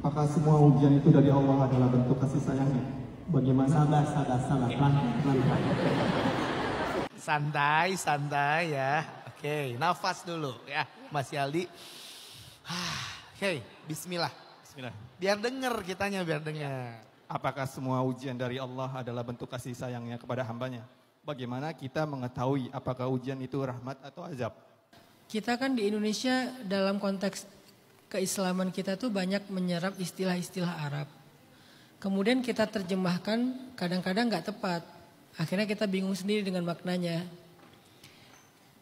Apakah semua ujian itu dari Allah adalah bentuk kasih sayangnya? Bagaimana? Sabar, pelan-pelan. Santai ya. Oke, nafas dulu ya Mas Yaldi. Oke, bismillah. Biar denger kitanya, biar denger. Apakah semua ujian dari Allah adalah bentuk kasih sayangnya kepada hambanya? Bagaimana kita mengetahui apakah ujian itu rahmat atau azab? Kita kan di Indonesia dalam konteks keislaman kita tuh banyak menyerap istilah-istilah Arab. Kemudian kita terjemahkan kadang-kadang gak tepat. Akhirnya kita bingung sendiri dengan maknanya.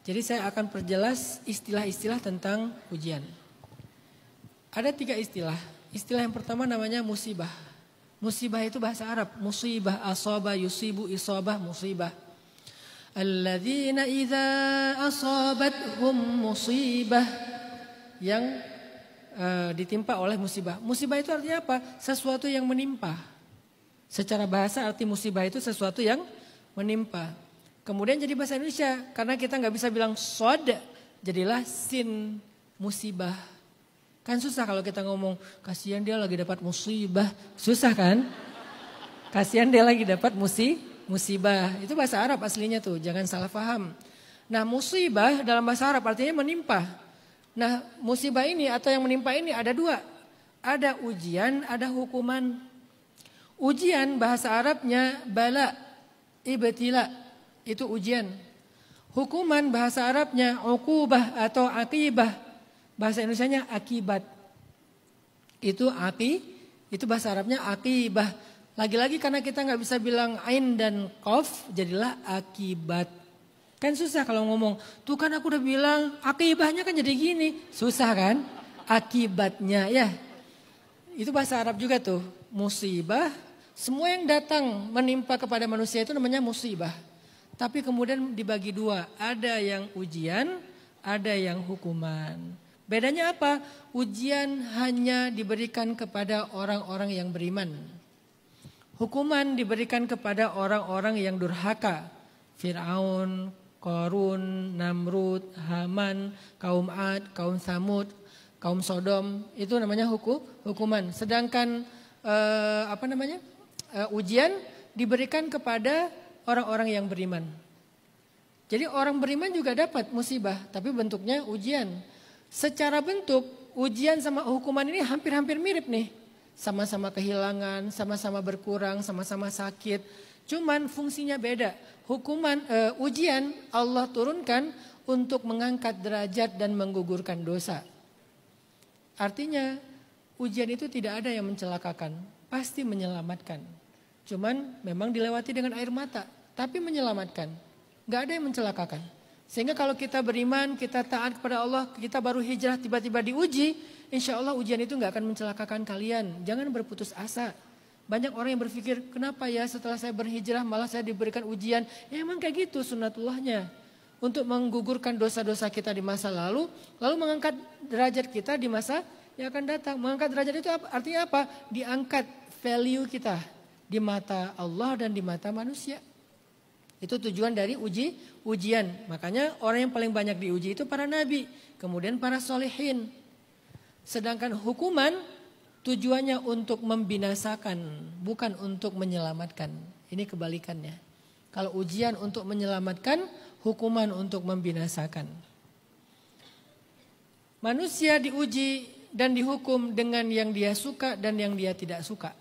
Jadi saya akan perjelas istilah-istilah tentang ujian. Ada 3 istilah. Istilah yang pertama namanya musibah. Musibah itu bahasa Arab. Musibah, asaba, yusibu, isabah, musibah. Alladzina idza asabathum musibah. Yang ditimpa oleh musibah. Musibah itu artinya apa? Sesuatu yang menimpa. Secara bahasa arti musibah itu sesuatu yang menimpa. Kemudian jadi bahasa Indonesia. Karena kita gak bisa bilang sod. Jadilah sin musibah. Kan susah kalau kita ngomong, kasihan dia lagi dapat musibah. Susah kan? Kasihan dia lagi dapat musibah. Itu bahasa Arab aslinya tuh, jangan salah paham. Nah musibah dalam bahasa Arab artinya menimpa. Nah musibah ini atau yang menimpa ini ada 2. Ada ujian, ada hukuman. Ujian bahasa Arabnya bala, ibtila. Itu ujian. Hukuman bahasa Arabnya uqubah atau akibah. Bahasa Indonesianya akibat. Itu bahasa Arabnya akibah. Lagi-lagi karena kita nggak bisa bilang ain dan qaf, jadilah akibat. Kan susah kalau ngomong, tuh kan aku udah bilang akibahnya kan jadi gini. Susah kan? Akibatnya ya. Itu bahasa Arab juga tuh. Musibah, semua yang datang menimpa kepada manusia itu namanya musibah. Tapi kemudian dibagi 2. Ada yang ujian, ada yang hukuman. Bedanya apa? Ujian hanya diberikan kepada orang-orang yang beriman. Hukuman diberikan kepada orang-orang yang durhaka. Fir'aun, Qarun, Namrud, Haman, kaum Ad, kaum Samud, kaum Sodom. Itu namanya hukuman. Sedangkan ujian diberikan kepada orang-orang yang beriman. Jadi orang beriman juga dapat musibah. Tapi bentuknya ujian. Secara bentuk ujian sama hukuman ini hampir-hampir mirip nih. Sama-sama kehilangan, sama-sama berkurang, sama-sama sakit. Cuman fungsinya beda. Ujian Allah turunkan untuk mengangkat derajat dan menggugurkan dosa. Artinya ujian itu tidak ada yang mencelakakan. Pasti menyelamatkan. Cuman memang dilewati dengan air mata. Tapi menyelamatkan. Gak ada yang mencelakakan. Sehingga kalau kita beriman, kita taat kepada Allah, kita baru hijrah tiba-tiba diuji, insya Allah ujian itu gak akan mencelakakan kalian. Jangan berputus asa. Banyak orang yang berpikir, kenapa ya setelah saya berhijrah malah saya diberikan ujian. Ya emang kayak gitu sunnatullahnya. Untuk menggugurkan dosa-dosa kita di masa lalu mengangkat derajat kita di masa yang akan datang. Mengangkat derajat itu artinya apa? Diangkat value kita di mata Allah dan di mata manusia. Itu tujuan dari ujian. Makanya orang yang paling banyak diuji itu para nabi. Kemudian para solehin. Sedangkan hukuman tujuannya untuk membinasakan. Bukan untuk menyelamatkan. Ini kebalikannya. Kalau ujian untuk menyelamatkan, hukuman untuk membinasakan. Manusia diuji dan dihukum dengan yang dia suka dan yang dia tidak suka.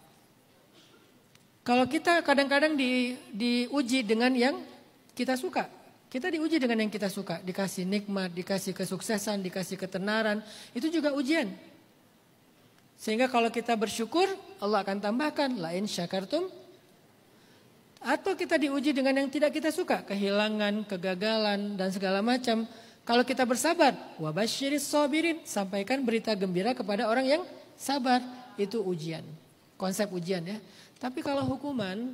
Kalau kita kadang-kadang diuji dengan yang kita suka. Kita diuji dengan yang kita suka. Dikasih nikmat, dikasih kesuksesan, dikasih ketenaran. Itu juga ujian. Sehingga kalau kita bersyukur, Allah akan tambahkan. Lain syakartum. Atau kita diuji dengan yang tidak kita suka. Kehilangan, kegagalan, dan segala macam. Kalau kita bersabar. Wabasyiris sabirin. Sampaikan berita gembira kepada orang yang sabar. Itu ujian. Konsep ujian ya. Tapi kalau hukuman,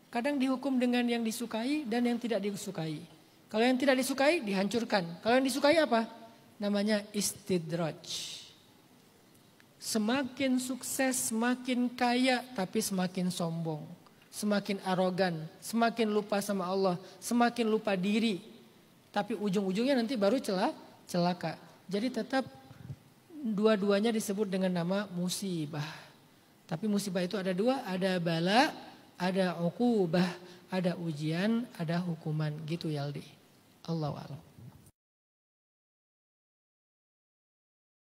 kadang dihukum dengan yang disukai dan yang tidak disukai. Kalau yang tidak disukai, dihancurkan. Kalau yang disukai apa? Namanya istidraj. Semakin sukses, semakin kaya, tapi semakin sombong. Semakin arogan, semakin lupa sama Allah, semakin lupa diri. Tapi ujung-ujungnya nanti baru celaka. Jadi tetap dua-duanya disebut dengan nama musibah. Tapi musibah itu ada dua, ada bala, ada uqubah, ada ujian, ada hukuman gitu Yaldi. Allahu a'lam.